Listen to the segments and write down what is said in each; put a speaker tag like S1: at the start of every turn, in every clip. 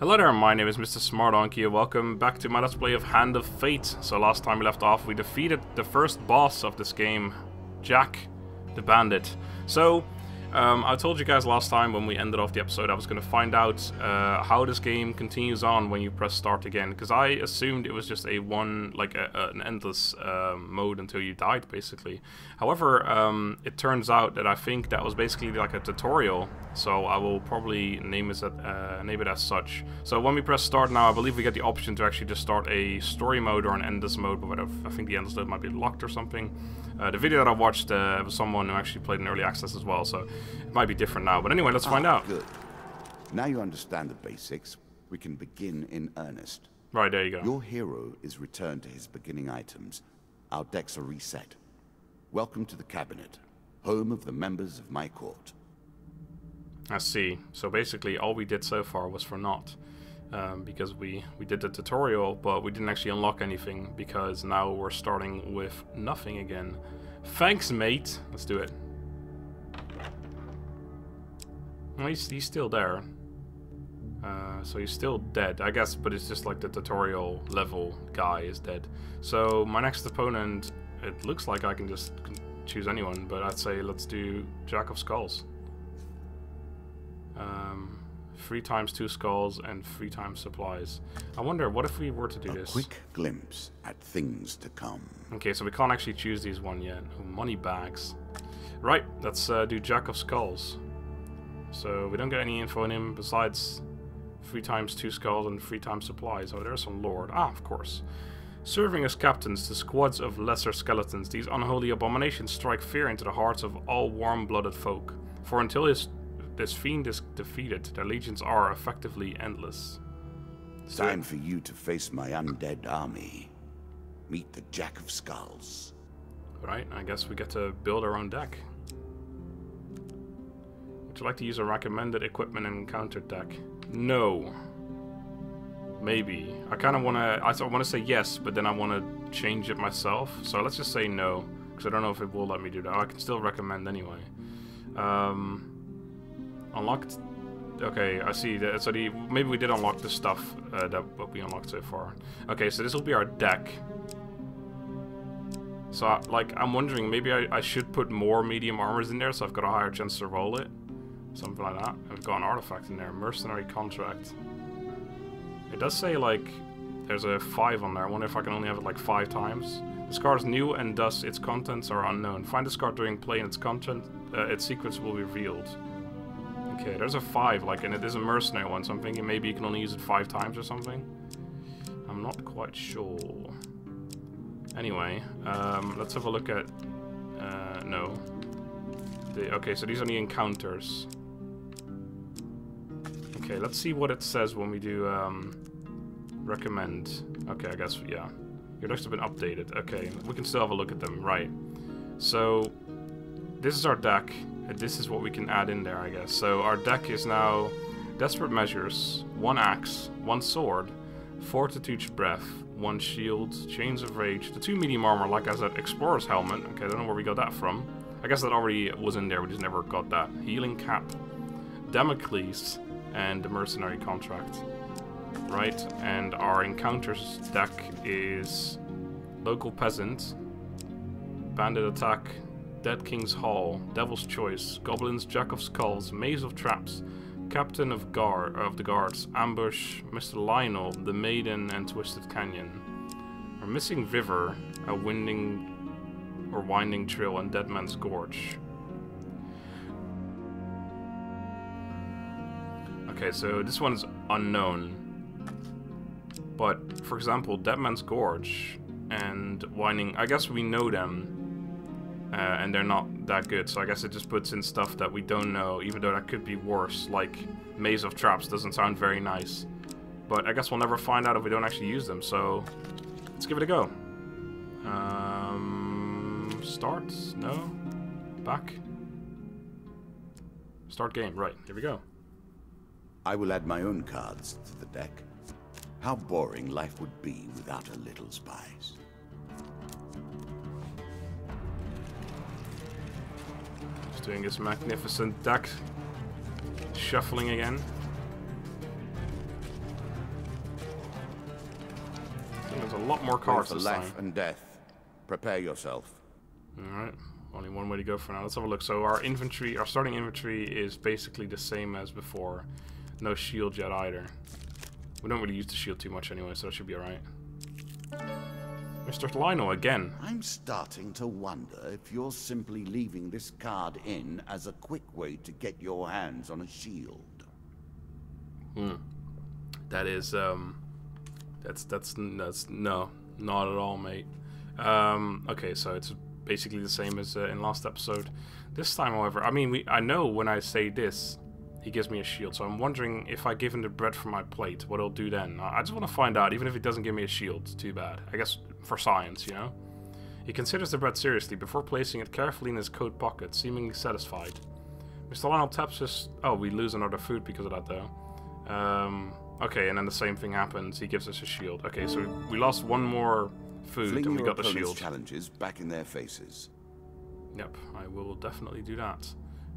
S1: Hello there, my name is Mr. Smartdonkey and welcome back to my Let's Play of Hand of Fate. So last time we left off, we defeated the first boss of this game, Jack the Bandit. So, I told you guys last time when we ended off the episode I was going to find out how this game continues on when you press start again. Because I assumed it was just an endless mode until you died, basically. However, it turns out that I think that was basically like a tutorial. So I will probably name it as such. So when we press start now, I believe we get the option to actually just start a story mode or an endless mode, but I think the endless mode might be locked or something. The video that I watched was someone who actually played in early access as well, so it might be different now. But anyway, let's find out.
S2: Good. Now you understand the basics, we can begin in earnest.
S1: Right, there you go.
S2: Your hero is returned to his beginning items. Our decks are reset. Welcome to the cabinet, home of the members of my court.
S1: I see. So basically all we did so far was for naught. Because we did the tutorial, but we didn't actually unlock anything, because now we're starting with nothing again. Thanks, mate. Let's do it. Well, he's still there. So he's still dead, I guess, but it's just like the tutorial level guy is dead. So my next opponent, it looks like I can just choose anyone, but I'd say let's do Jack of Skulls. 3 times 2 skulls and 3 times supplies. I wonder, what if we were to do this?
S2: A quick glimpse at things to come.
S1: Okay, so we can't actually choose these one yet. Oh, money bags. Right, let's do Jack of Skulls. So we don't get any info on him besides 3 times 2 skulls and 3 times supplies. Oh, there's some lord. Ah, of course. Serving as captains to squads of lesser skeletons, these unholy abominations strike fear into the hearts of all warm-blooded folk. For until this fiend is defeated, their legions are effectively endless.
S2: Time for you to face my undead army. Meet the Jack of Skulls.
S1: Right, I guess we get to build our own deck. Would you like to use a recommended equipment and encounter deck? No. Maybe. I kind of want to... I want to say yes, but then I want to change it myself. So let's just say no, because I don't know if it will let me do that. I can still recommend anyway. Unlocked. Okay, I see that. So maybe we did unlock the stuff that we unlocked so far. Okay, so this will be our deck. So I'm wondering, maybe I should put more medium armors in there, so I've got a higher chance to roll it, something like that. I've got an artifact in there, mercenary contract. It does say like there's a 5 on there. I wonder if I can only have it like 5 times. This card is new and thus its contents are unknown. Find this card during play and its secrets will be revealed. Okay, there's a 5, and it is a mercenary one, so I'm thinking maybe you can only use it 5 times or something. I'm not quite sure. Anyway, let's have a look at... no. Okay, so these are the encounters. Okay, let's see what it says when we do recommend. Okay, I guess, yeah. Your decks have been updated. Okay, we can still have a look at them, right. So, this is our deck. This is what we can add in there, I guess. So our deck is now Desperate Measures, 1 Axe, 1 Sword, Fortitude's Breath, 1 Shield, Chains of Rage, the 2 medium armor, like I said, Explorer's Helmet. Okay, I don't know where we got that from. I guess that already was in there, we just never got that. Healing Cap, Damocles, and the Mercenary Contract. Right, and our Encounters deck is Local Peasant, Bandit Attack, Dead King's Hall, Devil's Choice, Goblins, Jack of Skulls, Maze of Traps, Captain of the Guards, Ambush, Mr. Lionel, The Maiden, and Twisted Canyon. Our Missing River, a winding trail, and Dead Man's Gorge. Okay, so this one's unknown. But, for example, Dead Man's Gorge and Winding, I guess we know them. And they're not that good, so I guess it just puts in stuff that we don't know, even though that could be worse, like Maze of Traps doesn't sound very nice. But I guess we'll never find out if we don't actually use them, so let's give it a go. Start? No? Back? Start game, right, here we go.
S2: I will add my own cards to the deck. How boring life would be without a little spice.
S1: Doing this magnificent deck shuffling again. a lot more cards
S2: For
S1: this
S2: life
S1: time.
S2: and death. Prepare yourself.
S1: Alright, only one way to go for now. Let's have a look. So our inventory, our starting inventory is basically the same as before. No shield yet either. We don't really use the shield too much anyway, so that should be alright. Mr. Lionel again.
S2: I'm starting to wonder if you're simply leaving this card in as a quick way to get your hands on a shield.
S1: That is, that's no, not at all, mate. Okay, so it's basically the same as in last episode. This time, however, I mean, I know when I say this, he gives me a shield, so I'm wondering if I give him the bread from my plate, what he'll do then. I just want to find out, even if he doesn't give me a shield, too bad. I guess for science, you know? He considers the bread seriously before placing it carefully in his coat pocket, seemingly satisfied. Mr. Lionel taps his... Oh, we lose another food because of that, though. Okay, and then the same thing happens. He gives us a shield. Okay, so we lost one more food and we got the shield.
S2: Challenges back in their faces.
S1: Yep, I will definitely do that.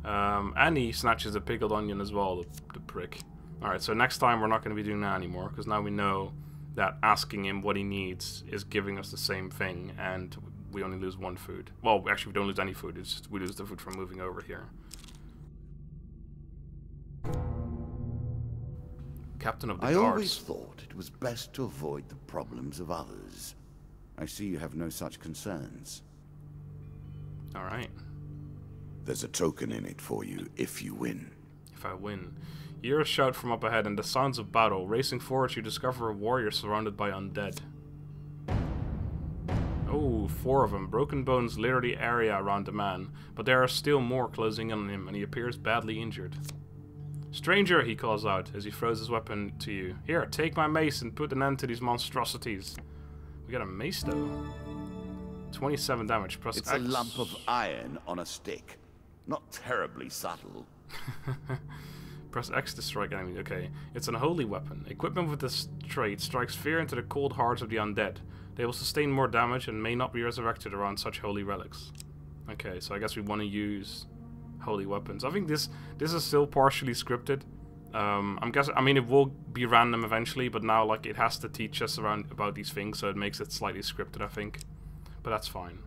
S1: And he snatches a pickled onion as well, the prick. Alright, so next time we're not going to be doing that anymore, because now we know that asking him what he needs is giving us the same thing, and we only lose one food. Well, actually we don't lose any food, it's just we lose the food from moving over here. Captain of the Guards.
S2: I always thought it was best to avoid the problems of others. I see you have no such concerns.
S1: Alright.
S2: There's a token in it for you if you win.
S1: If I win. You hear a shout from up ahead and the sounds of battle. Racing forward, you discover a warrior surrounded by undead. Oh, 4 of them. Broken bones litter the area around the man, but there are still more closing in on him, and he appears badly injured. Stranger, he calls out as he throws his weapon to you. Here, take my mace and put an end to these monstrosities. We got a mace, though. 27 damage. Press
S2: It's
S1: X.
S2: a lump of iron on a stick. Not terribly subtle.
S1: Press X to strike enemies. Okay. It's an unholy weapon. Equipment with this trait strikes fear into the cold hearts of the undead. They will sustain more damage and may not be resurrected around such holy relics. Okay, so I guess we want to use holy weapons. I think this is still partially scripted. I'm guessing. I mean, it will be random eventually, but now like it has to teach us about these things, so it makes it slightly scripted, I think. But that's fine.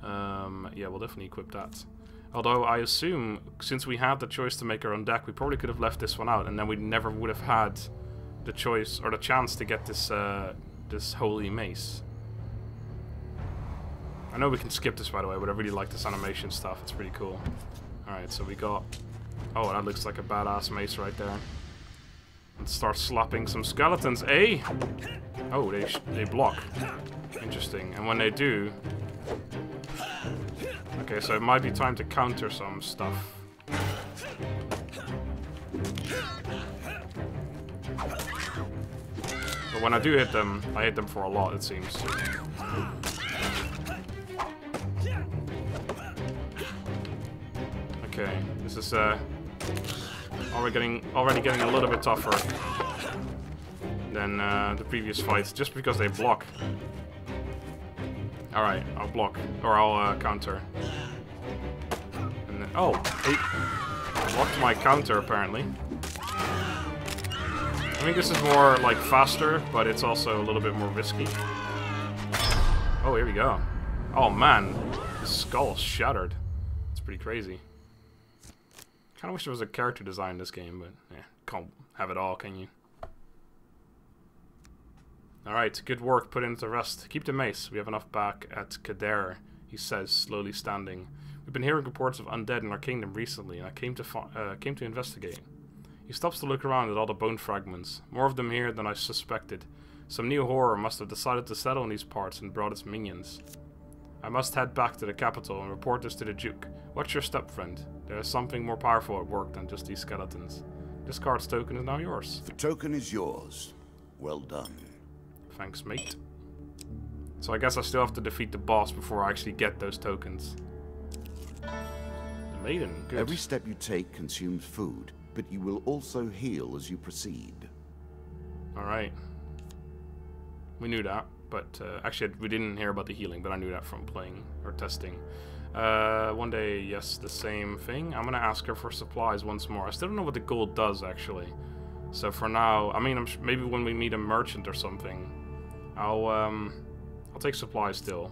S1: Yeah, we'll definitely equip that. Although I assume, since we had the choice to make our own deck, we probably could have left this one out, and then we never would have had the choice or the chance to get this this holy mace. I know we can skip this, by the way, but I really like this animation stuff. It's pretty cool. Alright, so we got... Oh, that looks like a badass mace right there. Let's start slapping some skeletons, eh? Oh, they block. Interesting. And when they do... Okay, so it might be time to counter some stuff. But when I do hit them, I hit them for a lot, it seems. Okay, this is already getting a little bit tougher than the previous fights, just because they block. Alright, I'll block, or I'll counter. And then, oh, he blocked my counter apparently. I think this is more like faster, but it's also a little bit more risky. Oh, here we go. Oh man, his skull's shattered. It's pretty crazy. Kinda wish there was a character design in this game, but yeah, can't have it all, can you? Alright, good work, put in to rest. Keep the mace, we have enough back at Kader, he says, slowly standing. We've been hearing reports of undead in our kingdom recently, and I came to investigate. He stops to look around at all the bone fragments. More of them here than I suspected. Some new horror must have decided to settle in these parts and brought its minions. I must head back to the capital and report this to the Duke. Watch your step, friend. There is something more powerful at work than just these skeletons. This card's token is now yours.
S2: The token is yours. Well done.
S1: Thanks, mate. So I guess I still have to defeat the boss before I actually get those tokens. The maiden, good.
S2: Every step you take consumes food, but you will also heal as you proceed.
S1: Alright. We knew that, but actually we didn't hear about the healing, but I knew that from playing or testing. One day, yes, the same thing. I'm gonna ask her for supplies once more. I still don't know what the gold does, actually. So for now, I mean, maybe when we meet a merchant or something, I'll take supplies still.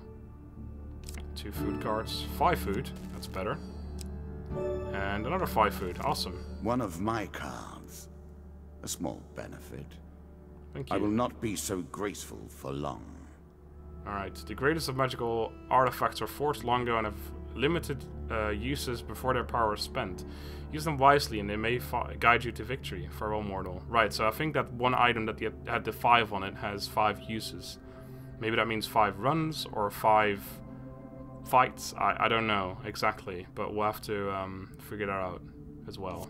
S1: 2 food cards. 5 food. That's better. And another 5 food. Awesome.
S2: One of my cards. A small benefit.
S1: Thank you.
S2: I will not be so graceful for long.
S1: Alright. The greatest of magical artifacts are forged long ago and have limited uses before their power is spent. Use them wisely and they may guide you to victory. Farewell, mortal. Right, so I think that one item that had the 5 on it has 5 uses. Maybe that means 5 runs or 5 fights. I don't know exactly, but we'll have to figure that out as well.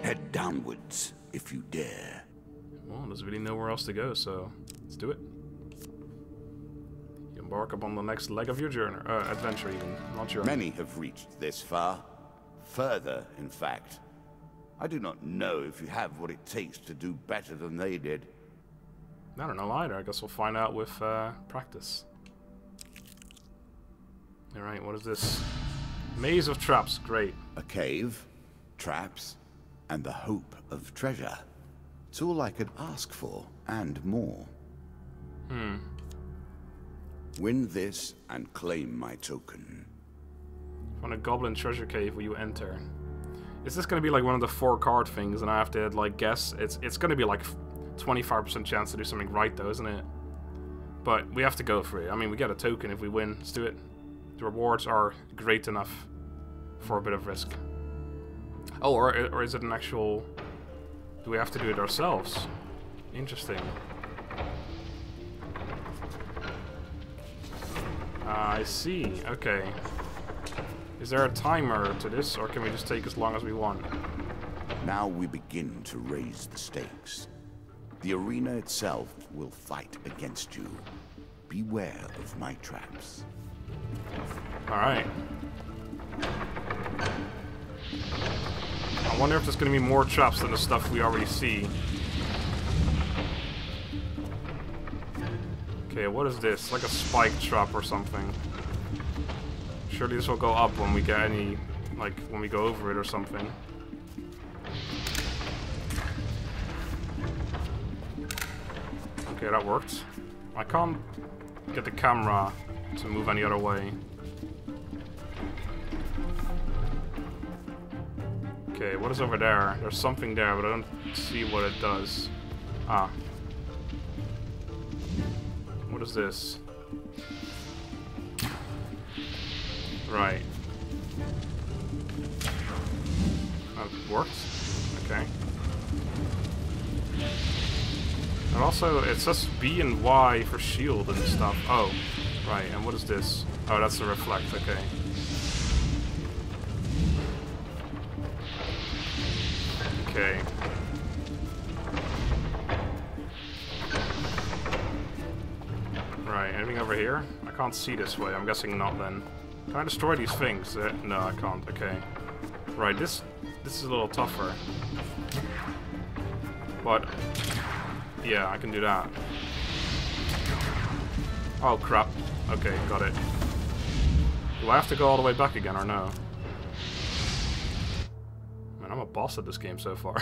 S2: Head downwards, if you dare.
S1: Well, there's really nowhere else to go, so let's do it. You embark upon the next leg of your journey, adventure even, not journey.
S2: Many have reached this far. Further, in fact. I do not know if you have what it takes to do better than they did.
S1: I don't know either. I guess we'll find out with practice. Alright, what is this? Maze of traps. Great.
S2: A cave, traps, and the hope of treasure. It's all I could ask for, and more. Win this and claim my token.
S1: Find a goblin treasure cave where you enter. Is this going to be like one of the 4 card things and I have to like guess? It's going to be like 25% chance to do something right though, isn't it? But we have to go for it. I mean, we get a token if we win. Let's do it. The rewards are great enough for a bit of risk. Oh, or is it an actual... Do we have to do it ourselves? Interesting. I see. Okay. Is there a timer to this, or can we just take as long as we want?
S2: Now we begin to raise the stakes. The arena itself will fight against you. Beware of my traps.
S1: Alright. I wonder if there's going to be more traps than the stuff we already see. Okay, what is this? Like a spike trap or something. Surely this will go up when we get any... Like, when we go over it or something. Okay, that worked. I can't get the camera to move any other way. Okay, what is over there? There's something there, but I don't see what it does. Ah. What is this? Right. That worked. Okay. And also, it says B and Y for shield and stuff. Oh, right. And what is this? Oh, that's the reflect. Okay. Okay. Right, anything over here? I can't see this way. I'm guessing not then. Can I destroy these things? No, I can't. Okay. Right, this is a little tougher. But yeah, I can do that. Oh crap. Okay, got it. Do I have to go all the way back again or no? Man, I'm a boss at this game so far.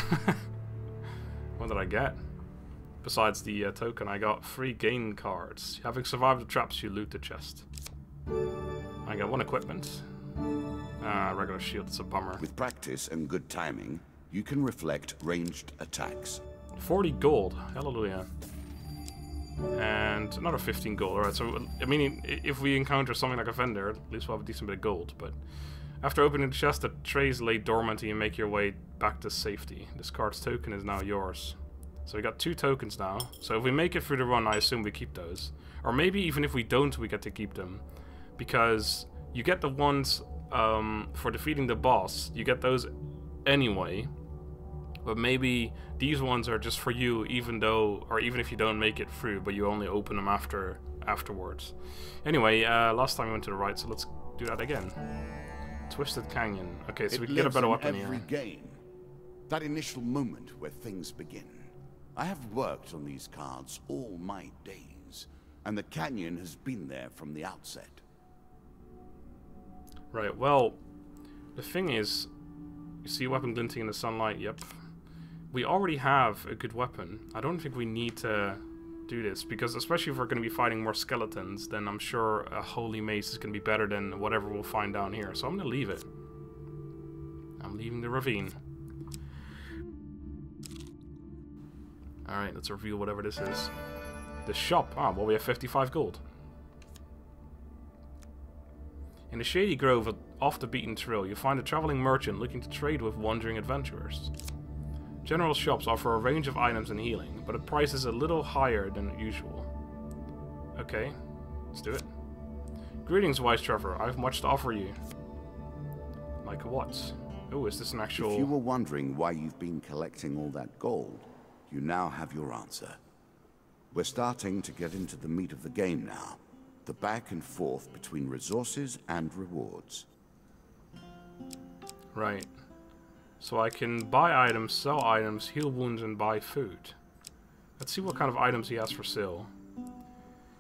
S1: What did I get? Besides the token, I got 3 gain cards. Having survived the traps, you loot the chest. I got 1 equipment. Regular shield, it's a bummer.
S2: With practice and good timing, you can reflect ranged attacks.
S1: 40 gold, hallelujah. And another 15 gold, alright, so, I mean, if we encounter something like a vendor, at least we'll have a decent bit of gold, but... After opening the chest, the trays lay dormant and you make your way back to safety. This card's token is now yours. So we got 2 tokens now. So if we make it through the run, I assume we keep those. Or maybe even if we don't, we get to keep them. Because you get the ones for defeating the boss. You get those anyway. But maybe these ones are just for you, even though, or even if you don't make it through, but you only open them afterwards. Anyway, last time we went to the right, so let's do that again. Twisted Canyon. Okay, so we can get a better weapon here.
S2: Every game. That initial moment where things begin. I have worked on these cards all my days, and the canyon has been there from the outset.
S1: Right, well, the thing is, you see a weapon glinting in the sunlight, yep. we already have a good weapon. I don't think we need to do this, because especially if we're going to be fighting more skeletons, then I'm sure a holy mace is going to be better than whatever we'll find down here. So I'm going to leave it. I'm leaving the ravine. Alright, let's reveal whatever this is. The shop. Ah, well, we have 55 gold. In a shady grove off the beaten trail, you find a traveling merchant looking to trade with wandering adventurers. General shops offer a range of items and healing, but the price is a little higher than usual. Okay, let's do it. Greetings, wise traveler. I have much to offer you. Like what? Oh, is this an actual...
S2: If you were wondering why you've been collecting all that gold, you now have your answer. We're starting to get into the meat of the game now. The back and forth between resources and rewards.
S1: Right. So I can buy items, sell items, heal wounds, and buy food. Let's see what kind of items he has for sale.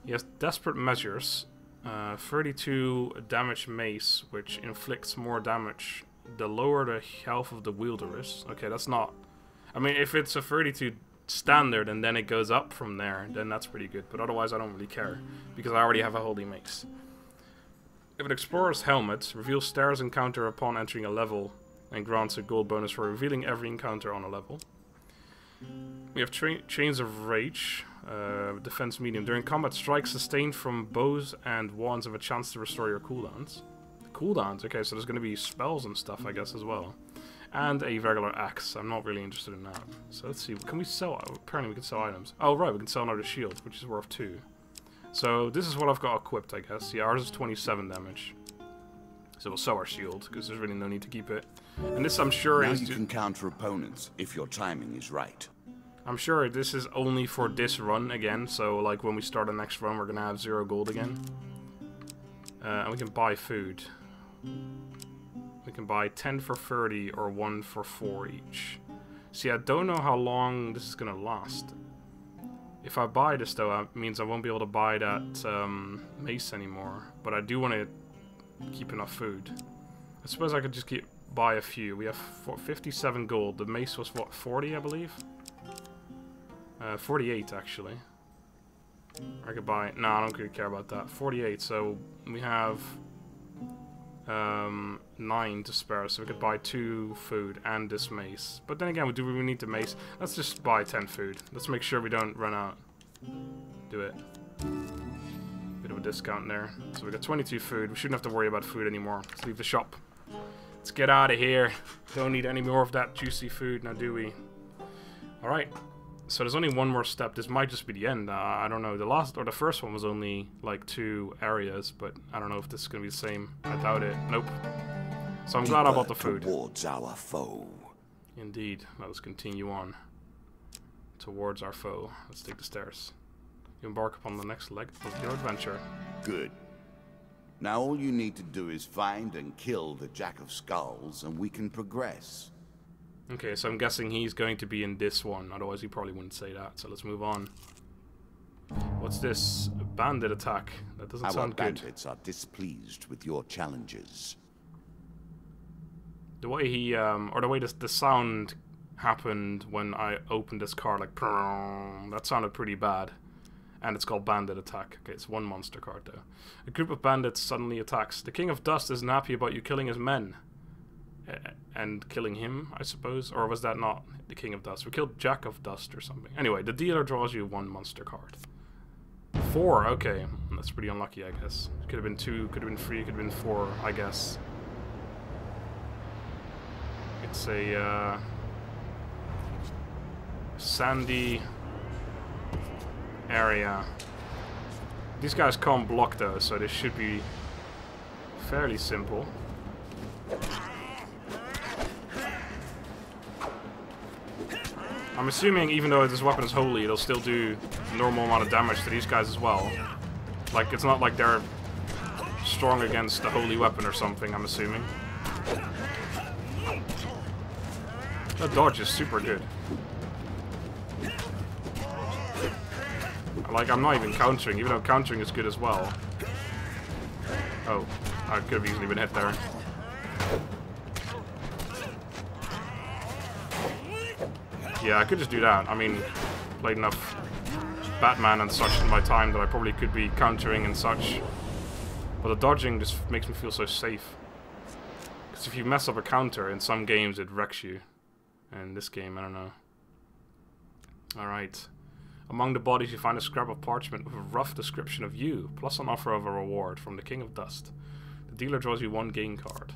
S1: He has Desperate Measures, 32 damage mace, which inflicts more damage the lower the health of the wielder is. Okay, that's not... I mean, if it's a 32 standard and then it goes up from there, then that's pretty good. But otherwise I don't really care, because I already have a holy mace. If an explorer's helmet reveals stairs encounter upon entering a level and grants a gold bonus for revealing every encounter on a level. We have Chains of Rage, defense medium. During combat, strikes sustained from bows and wands have a chance to restore your cooldowns. Cooldowns, okay, so there's going to be spells and stuff, I guess, as well. And a regular axe. I'm not really interested in that. So let's see. Can we sell... Apparently we can sell items. Oh, right. We can sell another shield, which is worth 2. So this is what I've got equipped, I guess. Yeah, ours is 27 damage. So we'll sell our shield, because there's really no need to keep it. And this, I'm sure,
S2: now
S1: is...
S2: you can counter opponents, if your timing is right.
S1: I'm sure this is only for this run again. So, like, when we start the next run, we're going to have 0 gold again. And we can buy food. We can buy 10 for 30 or 1 for 4 each. See, I don't know how long this is going to last. If I buy this, though, it means I won't be able to buy that mace anymore. But I do want to keep enough food. I suppose I could just buy a few. We have 57 gold. The mace was, what, 40, I believe? 48, actually. I could buy... No, I don't really care about that. 48, so we have... 9 to spare, so we could buy 2 food and this mace. But then again, do we really need the mace? Let's just buy 10 food. Let's make sure we don't run out. Do it. Bit of a discount there. So we got 22 food. We shouldn't have to worry about food anymore. Let's leave the shop. Let's get out of here. Don't need any more of that juicy food now, do we? Alright. So there's only one more step. This might just be the end. I don't know. The first one was only like 2 areas, but I don't know if this is gonna be the same. I doubt it. Nope. So I'm glad I bought the food.
S2: Towards our foe.
S1: Indeed. Let's continue on towards our foe. Let's take the stairs. You embark upon the next leg of your adventure.
S2: Good. Now all you need to do is find and kill the Jack of Skulls, and we can progress.
S1: Okay, so I'm guessing he's going to be in this one, otherwise he probably wouldn't say that, so let's move on. What's this? A bandit attack? That doesn't sound good. Our
S2: bandits are displeased with your challenges.
S1: The way he, or the way the sound happened when I opened this card, like, that sounded pretty bad. And it's called Bandit Attack. Okay, it's 1 monster card, though. A group of bandits suddenly attacks. The King of Dust isn't happy about you killing his men. And killing him, I suppose? Or was that not the King of Dust? We killed Jack of Dust or something. Anyway, the dealer draws you 1 monster card. 4, okay. That's pretty unlucky, I guess. Could have been 2, could have been 3, could have been 4, I guess. It's a, sandy area. These guys can't block, though, so this should be fairly simple. I'm assuming even though this weapon is holy, it'll still do a normal amount of damage to these guys as well. Like, it's not like they're strong against the holy weapon or something, I'm assuming. That dodge is super good. Like, I'm not even countering, even though countering is good as well. Oh, I could have easily been hit there. Yeah, I could just do that. I mean, played enough Batman and such in my time that I probably could be countering and such. But the dodging just makes me feel so safe. Because if you mess up a counter, in some games it wrecks you. And in this game, I don't know. Alright. Among the bodies you find a scrap of parchment with a rough description of you, plus an offer of a reward from the King of Dust. The dealer draws you 1 game card.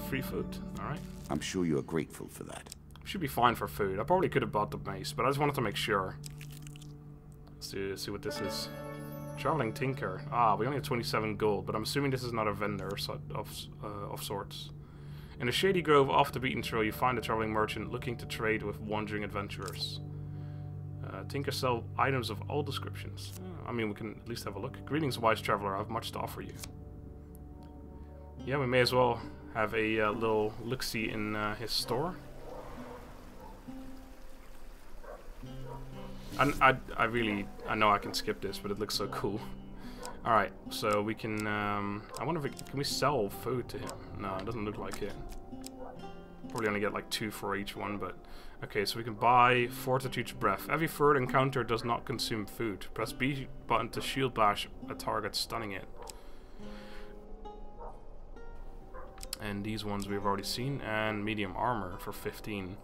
S1: Free food, alright.
S2: I'm sure you are grateful for that.
S1: Should be fine for food. I probably could have bought the mace, but I just wanted to make sure. Let's see what this is. Traveling Tinker. Ah, we only have 27 gold, but I'm assuming this is not a vendor of sorts. In a shady grove off the beaten trail, you find a traveling merchant looking to trade with wandering adventurers. Tinker sell items of all descriptions. I mean, we can at least have a look. Greetings, wise traveler. I have much to offer you. Yeah, we may as well have a little look-see in his store. And I know I can skip this, but it looks so cool. Alright, so we can, I wonder if can we sell food to him? No, it doesn't look like it. Probably only get like 2 for each one, but... Okay, so we can buy Fortitude's Breath. Every third encounter does not consume food. Press B button to shield bash a target, stunning it. And these ones we've already seen. And medium armor for 15.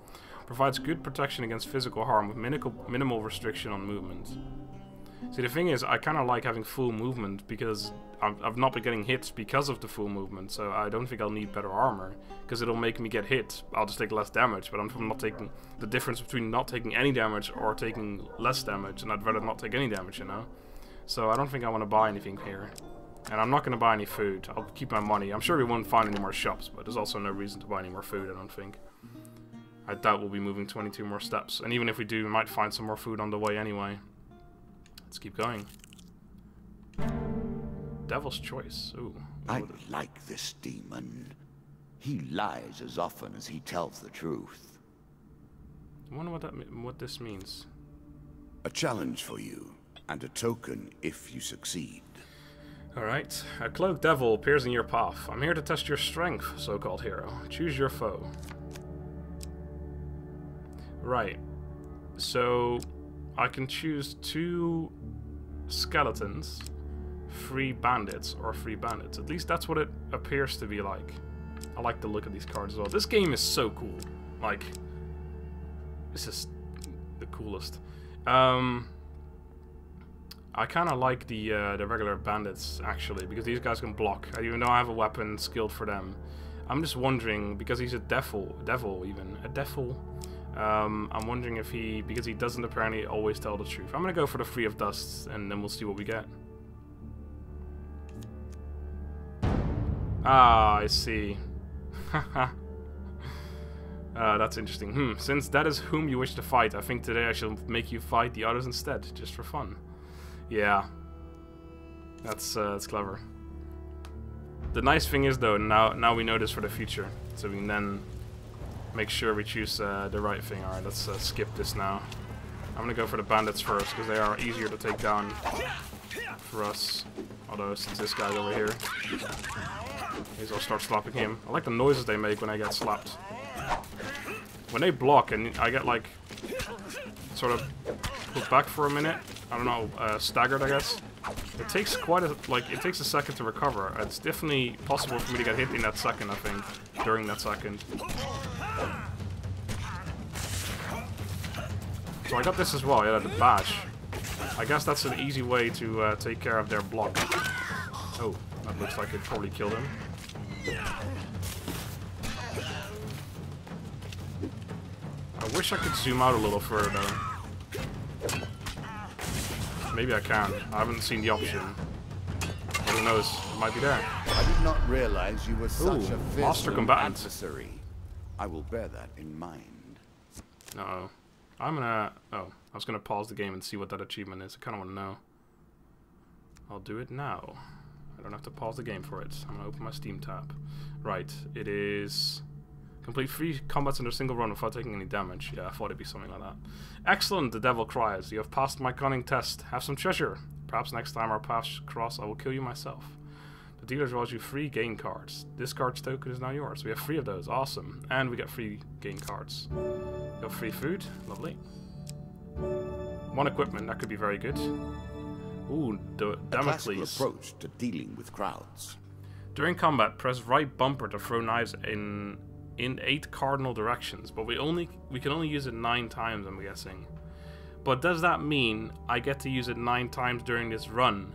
S1: Provides good protection against physical harm with minimal restriction on movement. See, the thing is, I kind of like having full movement because I've not been getting hits because of the full movement, so I don't think I'll need better armor, because it'll make me get hit. I'll just take less damage, but I'm not taking the difference between not taking any damage or taking less damage, and I'd rather not take any damage, you know? So I don't think I want to buy anything here. And I'm not going to buy any food. I'll keep my money. I'm sure we won't find any more shops, but there's also no reason to buy any more food, I don't think. I doubt we'll be moving 22 more steps, and even if we do, we might find some more food on the way anyway. Let's keep going. Devil's Choice. Ooh.
S2: I like this demon. He lies as often as he tells the truth.
S1: I wonder what this means.
S2: A challenge for you, and a token if you succeed.
S1: Alright. A cloaked devil appears in your path. I'm here to test your strength, so-called hero. Choose your foe. Right. So... I can choose 2 skeletons, 3 bandits, or 3 bandits. At least that's what it appears to be like. I like the look of these cards as well. This game is so cool. Like, this is the coolest. I kind of like the regular bandits, actually, because these guys can block. Even though I have a weapon skilled for them. I'm just wondering, because he's a devil, I'm wondering if because he doesn't apparently always tell the truth. I'm gonna go for the Free of Dust, and then we'll see what we get. Ah, I see. That's interesting. Since that is whom you wish to fight, I think today I shall make you fight the others instead, just for fun. Yeah. That's clever. The nice thing is, though, now we know this for the future, so we can then make sure we choose the right thing. Alright, let's skip this now. I'm gonna go for the bandits first, because they are easier to take down for us. Although, since this guy's over here, I'll start slapping him. I like the noises they make when I get slapped. When they block and I get, like, sort of put back for a minute, I don't know, staggered, I guess. It takes it takes a second to recover. It's definitely possible for me to get hit in that second, I think, during that second. So I got this as well, yeah, the bash. I guess that's an easy way to take care of their block. Oh, that looks like it probably killed him. I wish I could zoom out a little further, though. Maybe I can. I haven't seen the option. But who knows? It might be there.
S2: I did not realize you were such a
S1: master
S2: fearsome
S1: combatant.
S2: adversary. I will bear that in mind.
S1: Uh-oh. I'm gonna... Oh, I was gonna pause the game and see what that achievement is. I kinda wanna know. I'll do it now. I don't have to pause the game for it. I'm gonna open my Steam tab. Right, it is... Complete 3 combats in a single run without taking any damage. Yeah, I thought it'd be something like that. Excellent, the devil cries. You have passed my cunning test. Have some treasure. Perhaps next time our paths cross, I will kill you myself. The dealer draws you 3 gain cards. This card's token is now yours. We have 3 of those. Awesome. And we get 3 gain cards. Got free food. Lovely. 1 equipment. That could be very good. Ooh,
S2: A classical
S1: Damocles.
S2: approach to dealing with crowds.
S1: During combat, press right bumper to throw knives in 8 cardinal directions, but we can only use it 9 times, I'm guessing. But does that mean I get to use it 9 times during this run?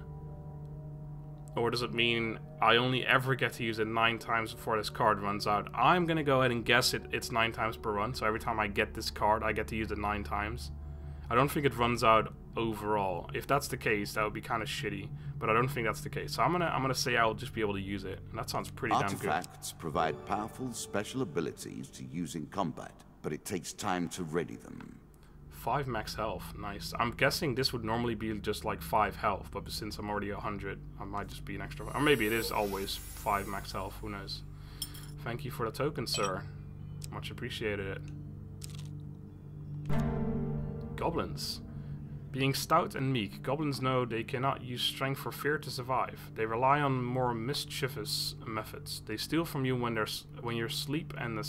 S1: Or does it mean I only ever get to use it 9 times before this card runs out? I'm gonna go ahead and guess it's 9 times per run, so every time I get this card, I get to use it 9 times. I don't think it runs out overall. If that's the case, that would be kind of shitty, but I don't think that's the case. So I'm gonna say I'll just be able to use it, and that sounds pretty damn good.
S2: Artifacts provide powerful special abilities to use in combat, but it takes time to ready them.
S1: 5 max health, nice. I'm guessing this would normally be just like 5 health, but since I'm already 100, I might just be an extra. Or maybe it is always 5 max health, who knows. Thank you for the token, sir. Much appreciated. Goblins. Being stout and meek, goblins know they cannot use strength or fear to survive. They rely on more mischievous methods. They steal from you when you're asleep and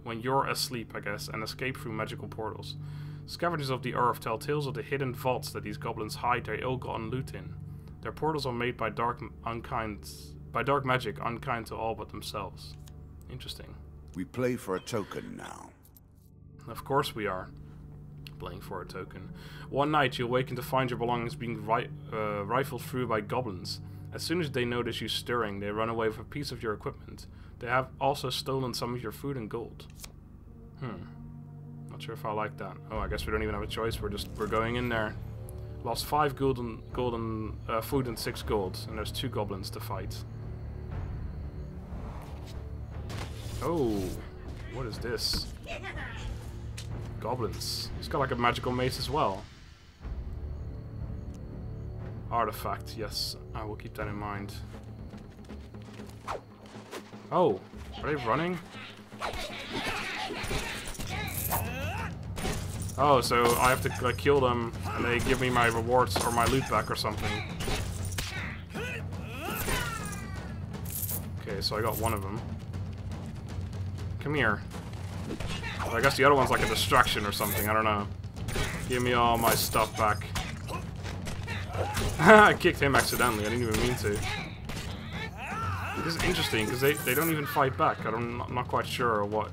S1: when you're asleep, I guess, and escape through magical portals. Scavengers of the earth tell tales of the hidden vaults that these goblins hide their ill-gotten loot in. Their portals are made by dark magic unkind to all but themselves. Interesting.
S2: We play for a token now.
S1: Of course we are. Playing for a token. One night you awaken to find your belongings being rifled through by goblins. As soon as they notice you stirring, they run away with a piece of your equipment. They have also stolen some of your food and gold. Not sure if I like that. Oh, I guess we don't even have a choice. We're going in there. Lost 5 golden food and 6 gold, and there's 2 goblins to fight. Oh, what is this? Goblins. He's got like a magical mace as well. Artifact, yes, I will keep that in mind. Oh, are they running? Oh, so I have to like, kill them and they give me my rewards or my loot back or something. Okay, so I got one of them. Come here. Well, I guess the other one's like a distraction or something, I don't know. Give me all my stuff back. I kicked him accidentally, I didn't even mean to. This is interesting, because they don't even fight back. I'm not quite sure what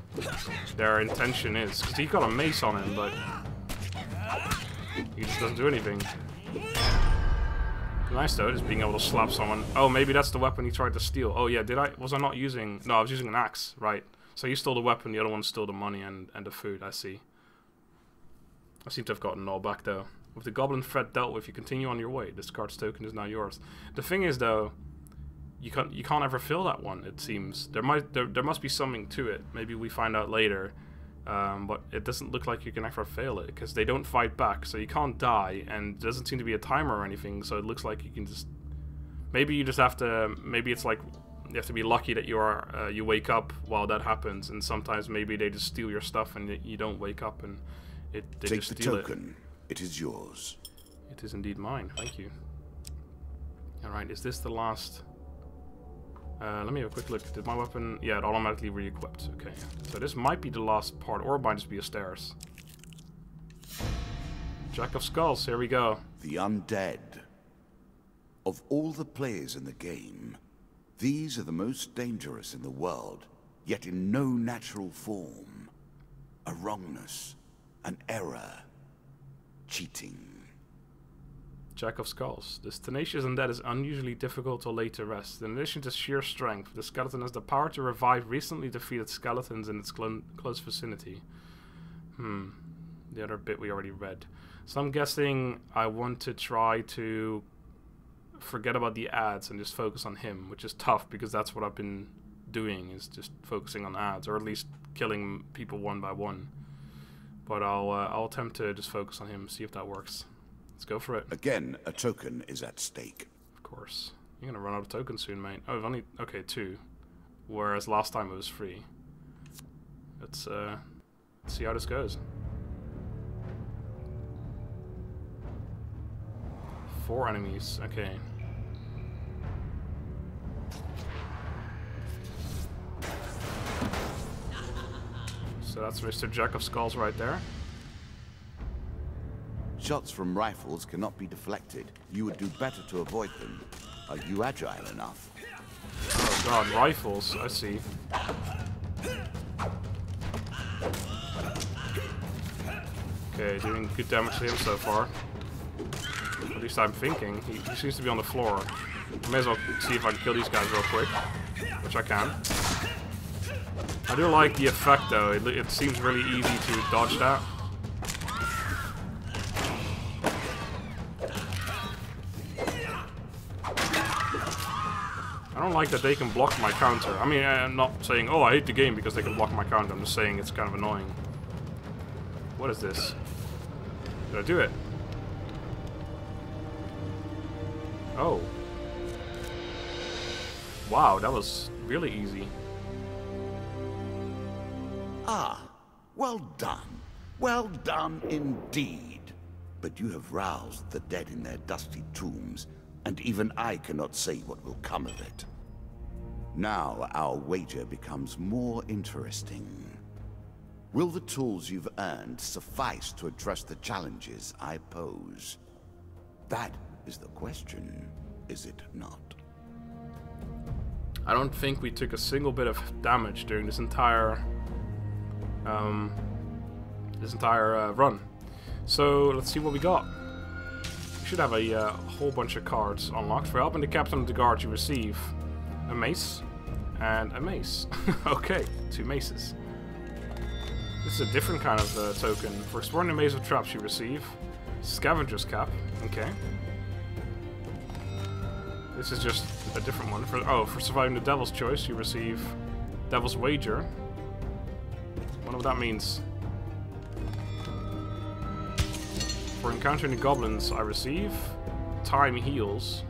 S1: their intention is. Because he got a mace on him, but he just doesn't do anything. Nice though, just being able to slap someone. Oh, maybe that's the weapon he tried to steal. Oh yeah, was I not using... No, I was using an axe, right. So he stole the weapon, the other one stole the money and the food, I see. I seem to have gotten it all back though. With the goblin threat dealt with, you continue on your way. This card's token is now yours. The thing is though, you can't ever fill that one, it seems. There must be something to it. Maybe we find out later. But it doesn't look like you can ever fail it, because they don't fight back, so you can't die, and there doesn't seem to be a timer or anything, so it looks like you can just... Maybe you just have to... Maybe it's like... You have to be lucky that you wake up while that happens, and sometimes maybe they just steal your stuff and you don't wake up and they just steal it.
S2: Take the token. It is yours.
S1: It is indeed mine. Thank you. Alright, is this the last... let me have a quick look. Did my weapon... Yeah, it automatically re-equipped. Okay. So this might be the last part, or it might just be a stairs. Jack of Skulls, here we go.
S2: The Undead. Of all the players in the game, these are the most dangerous in the world, yet in no natural form. A wrongness, an error, cheating.
S1: Jack of Skulls. This tenacious undead is unusually difficult to lay to rest. In addition to sheer strength, the skeleton has the power to revive recently defeated skeletons in its close vicinity. The other bit we already read. So I'm guessing I want to try to forget about the ads and just focus on him, which is tough because that's what I've been doing, is just focusing on ads, or at least killing people one by one. But I'll attempt to just focus on him, see if that works. Let's go for it.
S2: Again, a token is at stake.
S1: Of course. You're gonna run out of tokens soon, mate. Oh, I've only... Okay, 2. Whereas last time it was 3. Let's see how this goes. 4 enemies. Okay. So that's Mr. Jack of Skulls right there.
S2: Shots from rifles cannot be deflected. You would do better to avoid them. Are you agile enough?
S1: Oh god, rifles, I see. Okay, doing good damage to him so far. At least I'm thinking. He seems to be on the floor. I may as well see if I can kill these guys real quick. Which I can. I do like the effect though. It seems really easy to dodge that. I don't like that they can block my counter. I mean, I'm not saying, oh, I hate the game because they can block my counter. I'm just saying it's kind of annoying. What is this? Did I do it? Oh. Wow, that was really easy.
S2: Ah, well done. Well done indeed. But you have roused the dead in their dusty tombs, and even I cannot say what will come of it. Now our wager becomes more interesting. Will the tools you've earned suffice to address the challenges I pose? That is the question, is it not?
S1: I don't think we took a single bit of damage during this entire run. So let's see what we got. We should have a whole bunch of cards unlocked. For helping the captain of the guard, you receive a mace and a mace. Okay, 2 maces. This is a different kind of token. For exploring the maze of traps, you receive scavenger's cap. Okay. This is just a different one. For surviving the Devil's Choice, you receive Devil's Wager. Wonder what that means. For encountering the Goblins, I receive Time Heals.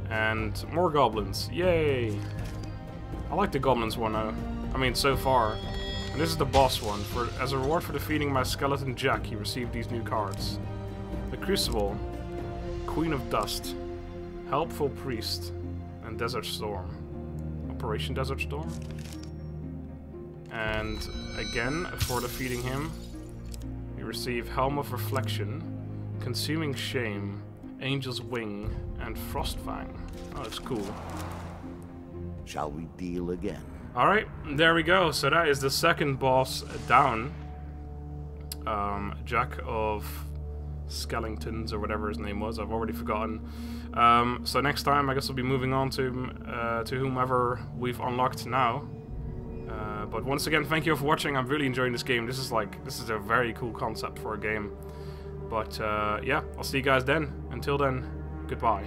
S1: And more Goblins. Yay! I like the Goblins one, I mean, so far. And this is the boss one. As a reward for defeating my skeleton Jack, you receive these new cards. The Crucible, Queen of Dust, Helpful Priest, and Desert Storm. Operation Desert Storm. And again, for defeating him, you receive Helm of Reflection, Consuming Shame, Angel's Wing, and Frostfang. Oh, that's cool.
S2: Shall we deal again?
S1: Alright, there we go. So that is the second boss down. Jack of Skellingtons, or whatever his name was. I've already forgotten. So next time, I guess we'll be moving on to whomever we've unlocked now. But once again, thank you for watching. I'm really enjoying this game. This is a very cool concept for a game. But yeah, I'll see you guys then. Until then, goodbye.